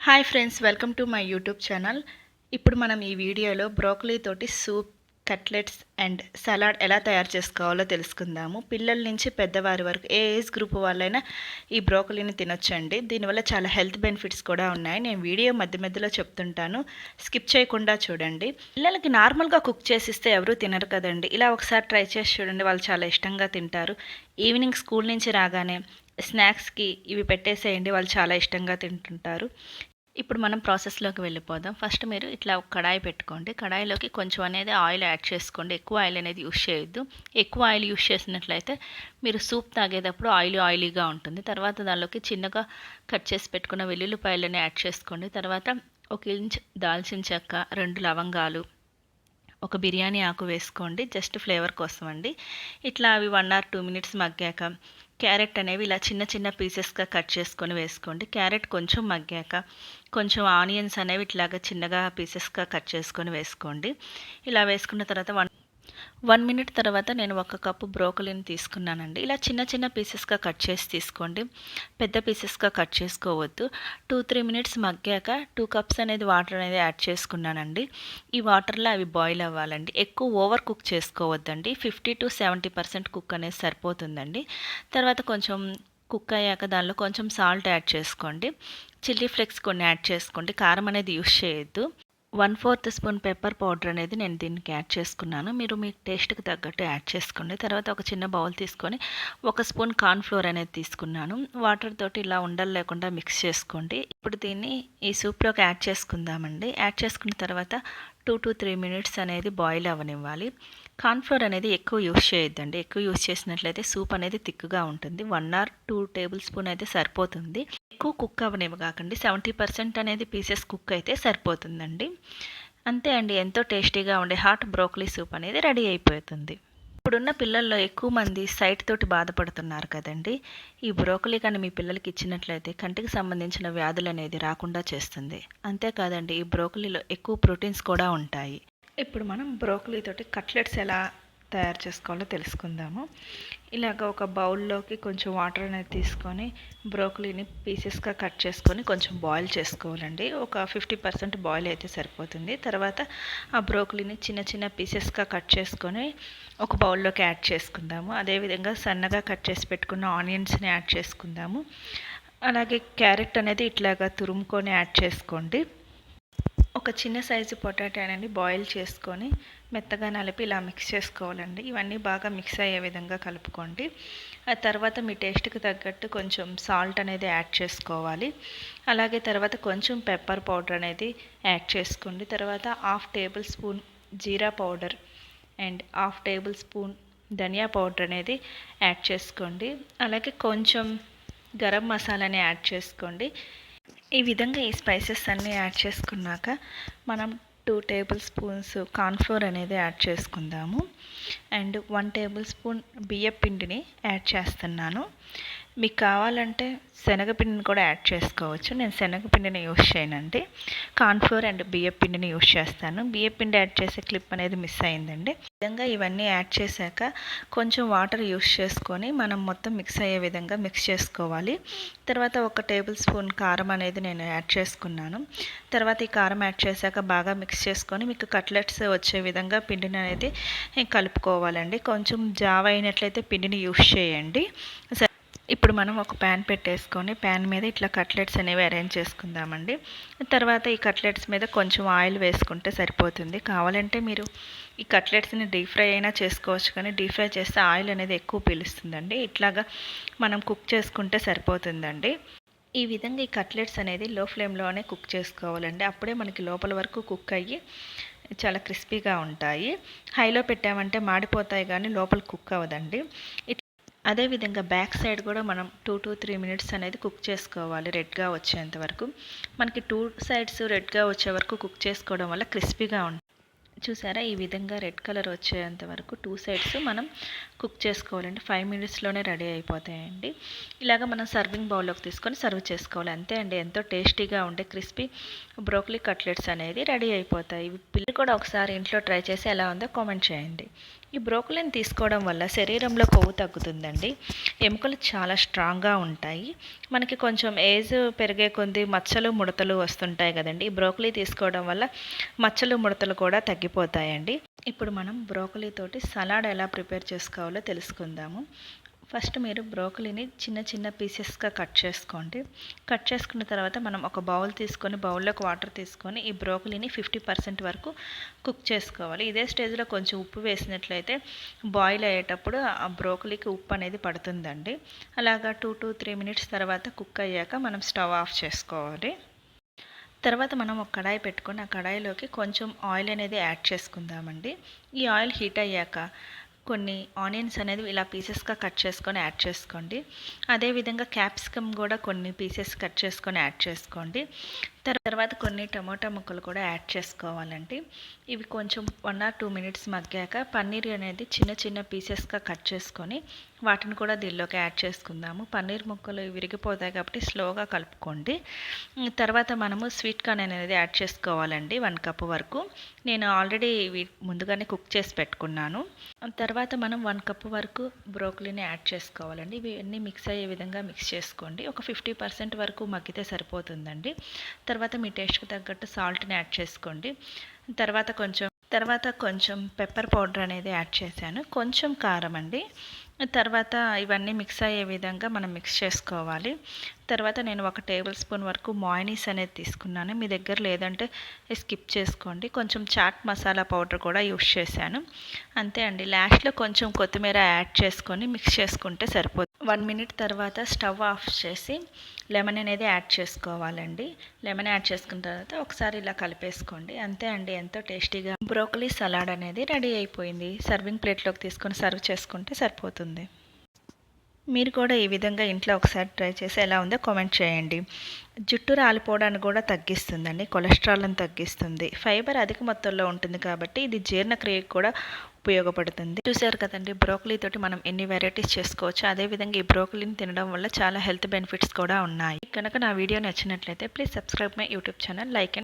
Hi friends, welcome to my YouTube channel. ఇప్పుడు మనం ఈ వీడియోలో బ్రోకలీ తోటి సూప్, కట్లెట్స్ అండ్ సలాడ్ ఎలా తయారు చేసుకోవాలో తెలుసుకుందాము. పిల్లల నుంచి పెద్దవారి వరకు ఏ ఏజ్ గ్రూప్ వాళ్ళైనా ఈ బ్రోకలీని తినొచ్చండి. దీనివల్ల చాలా హెల్త్ బెనిఫిట్స్ కూడా ఉన్నాయి. నేను వీడియో మధ్య మధ్యలో చెప్తుంటాను, స్కిప్ చేయకుండా చూడండి. పిల్లలకి నార్మల్గా కుక్ చేసిస్తే ఎవరూ తినరు కదండి. ఇలా ఒకసారి ట్రై చేసి చూడండి, వాళ్ళు చాలా ఇష్టంగా తింటారు. ఈవినింగ్ స్కూల్ నుంచి రాగానే స్నాక్స్కి ఇవి పెట్టేసేయండి, వాళ్ళు చాలా ఇష్టంగా తింటుంటారు. ఇప్పుడు మనం ప్రాసెస్లోకి వెళ్ళిపోదాం. ఫస్ట్ మీరు ఇట్లా ఒక కడాయి పెట్టుకోండి. కడాయిలోకి కొంచెం అనేది ఆయిల్ యాడ్ చేసుకోండి. ఎక్కువ ఆయిల్ అనేది యూస్ చేయొద్దు. ఎక్కువ ఆయిల్ యూస్ చేసినట్లయితే మీరు సూప్ తాగేటప్పుడు ఆయిలీగా ఉంటుంది. తర్వాత దానిలోకి చిన్నగా కట్ చేసి పెట్టుకున్న వెల్లుల్లిపాయలని యాడ్ చేసుకోండి. తర్వాత 1 ఇంచ్ దాల్చిన చెక్క, 2 లవంగాలు, ఒక బిర్యానీ ఆకు వేసుకోండి, జస్ట్ ఫ్లేవర్ కోసం అండి. ఇట్లా అవి 1 or 2 మినిట్స్ మగ్గాక క్యారెట్ అనేవి ఇలా చిన్న చిన్న పీసెస్గా కట్ చేసుకొని వేసుకోండి. క్యారెట్ కొంచెం మగ్గాక కొంచెం ఆనియన్స్ అనేవి ఇట్లాగా చిన్నగా పీసెస్గా కట్ చేసుకొని వేసుకోండి. ఇలా వేసుకున్న తర్వాత 1 మినిట్ తర్వాత నేను 1 కప్పు బ్రోకలీని తీసుకున్నానండి. ఇలా చిన్న చిన్న పీసెస్గా కట్ చేసి తీసుకోండి, పెద్ద పీసెస్గా కట్ చేసుకోవద్దు. 2-3 మినిట్స్ మగ్గాక 2 కప్స్ అనేది వాటర్ అనేది యాడ్ చేసుకున్నానండి. ఈ వాటర్లో అవి బాయిల్ అవ్వాలండి. ఎక్కువ ఓవర్ కుక్ చేసుకోవద్దండి. 50-70% కుక్ అనేది సరిపోతుందండి. తర్వాత కొంచెం కుక్ అయ్యాక దానిలో కొంచెం సాల్ట్ యాడ్ చేసుకోండి. చిల్లీ ఫ్లేక్స్ కొన్ని యాడ్ చేసుకోండి. కారం అనేది యూస్ చేయొద్దు. 1/4 స్పూన్ పెప్పర్ పౌడర్ అనేది నేను దీనికి యాడ్ చేసుకున్నాను. మీరు మీ టేస్ట్కి తగ్గట్టు యాడ్ చేసుకోండి. తర్వాత ఒక చిన్న బౌల్ తీసుకొని 1 స్పూన్ కార్న్‌ఫ్లోర్ అనేది తీసుకున్నాను. వాటర్ తోటి ఇలా ఉండలు లేకుండా మిక్స్ చేసుకోండి. ఇప్పుడు దీన్ని ఈ సూప్లోకి యాడ్ చేసుకుందామండి. యాడ్ చేసుకున్న తర్వాత 2-3 మినిట్స్ అనేది బాయిల్ అవ్వనివ్వాలి. కార్న్‌ఫ్లోర్ అనేది ఎక్కువ యూస్ చేయొద్దండి. ఎక్కువ యూస్ చేసినట్లయితే సూప్ అనేది థిక్‌గా ఉంటుంది. 1 or 2 టేబుల్ స్పూన్ అయితే సరిపోతుంది. ఎక్కువ కుక్ అవ్వనివ్వకండి. 70% అనేది పీసెస్ కుక్ అయితే సరిపోతుందండి. అంతే అండి, ఎంతో టేస్టీగా ఉండే హాట్ బ్రోకలీ సూప్ అనేది రెడీ అయిపోతుంది. ఇప్పుడున్న పిల్లల్లో ఎక్కువ మంది సైట్ తోటి బాధపడుతున్నారు కదండి. ఈ బ్రోకలీ కానీ మీ పిల్లలకి ఇచ్చినట్లయితే కంటికి సంబంధించిన వ్యాధులు అనేది రాకుండా చేస్తుంది. అంతేకాదండి, ఈ బ్రోకలీలో ఎక్కువ ప్రోటీన్స్ కూడా ఉంటాయి. ఇప్పుడు మనం బ్రోకలీ తోటి కట్లెట్స్ ఎలా తయారు చేసుకోవాలో తెలుసుకుందాము. ఇలాగ ఒక బౌల్లోకి కొంచెం వాటర్ అనేది తీసుకొని బ్రోకలీని పీసెస్గా కట్ చేసుకొని కొంచెం బాయిల్ చేసుకోవాలండి. ఒక 50% బాయిల్ అయితే సరిపోతుంది. తర్వాత ఆ బ్రోకలీని చిన్న చిన్న పీసెస్గా కట్ చేసుకొని ఒక బౌల్లోకి యాడ్ చేసుకుందాము. అదేవిధంగా సన్నగా కట్ చేసి పెట్టుకున్న ఆనియన్స్ని యాడ్ చేసుకుందాము. అలాగే క్యారెట్ అనేది ఇట్లాగా తురుముకొని యాడ్ చేసుకోండి. ఒక చిన్న సైజు పొటాటోని బాయిల్ చేసుకొని మెత్తగా నలిపి ఇలా మిక్స్ చేసుకోవాలండి. ఇవన్నీ బాగా మిక్స్ అయ్యే విధంగా కలుపుకోండి. ఆ తర్వాత మీ టేస్ట్కి తగ్గట్టు కొంచెం సాల్ట్ అనేది యాడ్ చేసుకోవాలి. అలాగే తర్వాత కొంచెం పెప్పర్ పౌడర్ అనేది యాడ్ చేసుకోండి. తర్వాత 1/2 టేబుల్ స్పూన్ జీరా పౌడర్ అండ్ 1/2 టేబుల్ స్పూన్ ధనియా పౌడర్ అనేది యాడ్ చేసుకోండి. అలాగే కొంచెం గరం మసాలాని యాడ్ చేసుకోండి. ఈ విధంగా ఈ స్పైసెస్ అన్నీ యాడ్ చేసుకున్నాక మనం 2 టేబుల్ స్పూన్స్ కార్న్‌ఫ్లోర్ అనేది యాడ్ చేసుకుందాము. అండ్ 1 టేబుల్ స్పూన్ బియ్యం పిండిని యాడ్ చేస్తున్నాను. మీకు కావాలంటే శనగపిండిని కూడా యాడ్ చేసుకోవచ్చు. నేను శనగపిండిని యూస్ చేయనండి. కార్న్‌ఫ్లోర్ అండ్ బియ్యం పిండిని యూస్ చేస్తాను. బియ్యం పిండి యాడ్ చేసే క్లిప్ అనేది మిస్ అయిందండి. ఈ విధంగా ఇవన్నీ యాడ్ చేశాక కొంచెం వాటర్ యూస్ చేసుకొని మనం మొత్తం మిక్స్ అయ్యే విధంగా మిక్స్ చేసుకోవాలి. తర్వాత 1 టేబుల్ స్పూన్ కారం అనేది నేను యాడ్ చేసుకున్నాను. తర్వాత ఈ కారం యాడ్ చేశాక బాగా మిక్స్ చేసుకొని మీకు కట్లెట్స్ వచ్చే విధంగా పిండిని అనేది కలుపుకోవాలండి. కొంచెం జావ అయినట్లయితే పిండిని యూస్ చేయండి. ఇప్పుడు మనం ఒక ప్యాన్ పెట్టేసుకొని ప్యాన్ మీద ఇట్లా కట్లెట్స్ అనేవి అరేంజ్ చేసుకుందామండి. తర్వాత ఈ కట్లెట్స్ మీద కొంచెం ఆయిల్ వేసుకుంటే సరిపోతుంది. కావాలంటే మీరు ఈ కట్లెట్స్ని డీప్ ఫ్రై అయినా చేసుకోవచ్చు, కానీ డీప్ ఫ్రై చేస్తే ఆయిల్ అనేది ఎక్కువ పీలుస్తుందండి. ఇట్లాగా మనం కుక్ చేసుకుంటే సరిపోతుందండి. ఈ విధంగా ఈ కట్లెట్స్ అనేది లో ఫ్లేమ్లోనే కుక్ చేసుకోవాలండి. అప్పుడే మనకి లోపల వరకు కుక్ అయ్యి చాలా క్రిస్పీగా ఉంటాయి. హైలో పెట్టామంటే మాడిపోతాయి కానీ లోపల కుక్ అవ్వదండి. అదేవిధంగా బ్యాక్ సైడ్ కూడా మనం 2-3 మినిట్స్ అనేది కుక్ చేసుకోవాలి, రెడ్గా వచ్చేంత వరకు. మనకి 2 సైడ్స్ రెడ్గా వచ్చే వరకు కుక్ చేసుకోవడం వల్ల క్రిస్పీగా ఉంటుంది. చూసారా, ఈ విధంగా రెడ్ కలర్ వచ్చేంత వరకు 2 సైడ్స్ మనం కుక్ చేసుకోవాలండి. 5 మినిట్స్లోనే రెడీ అయిపోతాయండి. ఇలాగ మనం సర్వింగ్ బౌల్లోకి తీసుకొని సర్వ్ చేసుకోవాలి. అంతే అండి, ఎంతో టేస్టీగా ఉండే క్రిస్పీ బ్రోకలీ కట్లెట్స్ అనేది రెడీ అయిపోతాయి. పిల్లలు కూడా ఒకసారి ఇంట్లో ట్రై చేసి ఎలా ఉందో కామెంట్ చేయండి. ఈ బ్రోకలీని తీసుకోవడం వల్ల శరీరంలో కొవ్వు తగ్గుతుందండి. ఎముకలు చాలా స్ట్రాంగ్గా ఉంటాయి. మనకి కొంచెం ఏజ్ పెరిగే కొద్దీ మచ్చలు ముడతలు వస్తుంటాయి కదండి. ఈ బ్రోకలీ తీసుకోవడం వల్ల మచ్చలు ముడతలు కూడా తగ్గిపోతాయండి. ఇప్పుడు మనం బ్రోకలీ తోటి సలాడ్ ఎలా ప్రిపేర్ చేసుకోవాలో తెలుసుకుందాము. ఫస్ట్ మీరు బ్రోకలీని చిన్న చిన్న పీసెస్గా కట్ చేసుకోండి. కట్ చేసుకున్న తర్వాత మనం ఒక బౌల్ తీసుకొని బౌల్లోకి వాటర్ తీసుకొని ఈ బ్రోకలీని 50% వరకు కుక్ చేసుకోవాలి. ఇదే స్టేజ్లో కొంచెం ఉప్పు వేసినట్లయితే బాయిల్ అయ్యేటప్పుడు ఆ బ్రోకలీకి ఉప్పు అనేది పడుతుందండి. అలాగా 2 to 3 మినిట్స్ తర్వాత కుక్ అయ్యాక మనం స్టవ్ ఆఫ్ చేసుకోవాలి. తర్వాత మనం ఒక కడాయి పెట్టుకొని ఆ కడాయిలోకి కొంచెం ఆయిల్ అనేది యాడ్ చేసుకుందామండి. ఈ ఆయిల్ హీట్ అయ్యాక కొన్ని ఆనియన్స్ అనేది ఇలా పీసెస్గా కట్ చేసుకొని యాడ్ చేసుకోండి. అదేవిధంగా క్యాప్సికమ్ కూడా కొన్ని పీసెస్ కట్ చేసుకొని యాడ్ చేసుకోండి. తర్వాత కొన్ని టమోటా ముక్కలు కూడా యాడ్ చేసుకోవాలండి. ఇవి కొంచెం 1 or 2 మినిట్స్ మగ్గాక పన్నీర్ అనేది చిన్న చిన్న పీసెస్గా కట్ చేసుకొని వాటిని కూడా దీనిలోకి యాడ్ చేసుకుందాము. పన్నీర్ ముక్కలు విరిగిపోతాయి కాబట్టి స్లోగా కలుపుకోండి. తర్వాత మనము స్వీట్ కార్న్ అనేది యాడ్ చేసుకోవాలండి. 1 కప్ వరకు. నేను ఆల్రెడీ ముందుగానే కుక్ చేసి పెట్టుకున్నాను. తర్వాత మనం 1 కప్ వరకు బ్రోకలీని యాడ్ చేసుకోవాలండి. ఇవి అన్నీ మిక్స్ అయ్యే విధంగా మిక్స్ చేసుకోండి. ఒక 50% వరకు మగ్గితే సరిపోతుందండి. తర్వాత మీ టేస్ట్కి తగ్గట్టు సాల్ట్ని యాడ్ చేసుకోండి. తర్వాత కొంచెం పెప్పర్ పౌడర్ అనేది యాడ్ చేశాను. కొంచెం కారం అండి. తర్వాత ఇవన్నీ మిక్స్ అయ్యే విధంగా మనం మిక్స్ చేసుకోవాలి. తర్వాత నేను 1 టేబుల్ స్పూన్ వరకు మయోనీస్ అనేది తీసుకున్నాను. మీ దగ్గర లేదంటే స్కిప్ చేసుకోండి. కొంచెం చాట్ మసాలా పౌడర్ కూడా యూస్ చేశాను. అంతే అండి. లాస్ట్లో కొంచెం కొత్తిమీర యాడ్ చేసుకొని మిక్స్ చేసుకుంటే సరిపోతుంది. 1 మినిట్ తర్వాత స్టవ్ ఆఫ్ చేసి లెమన్ అనేది యాడ్ చేసుకోవాలండి. లెమన్ యాడ్ చేసుకున్న తర్వాత ఒకసారి ఇలా కలిపేసుకోండి. అంతే అండి. ఎంతో టేస్టీగా బ్రోకలీ సలాడ్ అనేది రెడీ అయిపోయింది. సర్వింగ్ ప్లేట్లోకి తీసుకొని సర్వ్ చేసుకుంటే సరిపోతుంది. మీరు కూడా ఈ విధంగా ఇంట్లో ఒకసారి ట్రై చేసి ఎలా ఉందో కామెంట్ చేయండి. జుట్టు రాలిపోవడాన్ని కూడా తగ్గిస్తుందండి. కొలెస్ట్రాల్ని తగ్గిస్తుంది. ఫైబర్ అధిక మొత్తంలో ఉంటుంది కాబట్టి ఇది జీర్ణక్రియకు కూడా ఉపయోగపడుతుంది. చూసారు కదండి, బ్రోకలీ తోటి మనం ఎన్ని వెరైటీస్ చేసుకోవచ్చు. అదేవిధంగా ఈ బ్రోకలీని తినడం వల్ల చాలా హెల్త్ బెనిఫిట్స్ కూడా ఉన్నాయి. కనుక నా వీడియో నచ్చినట్లయితే please subscribe my YouTube channel, like and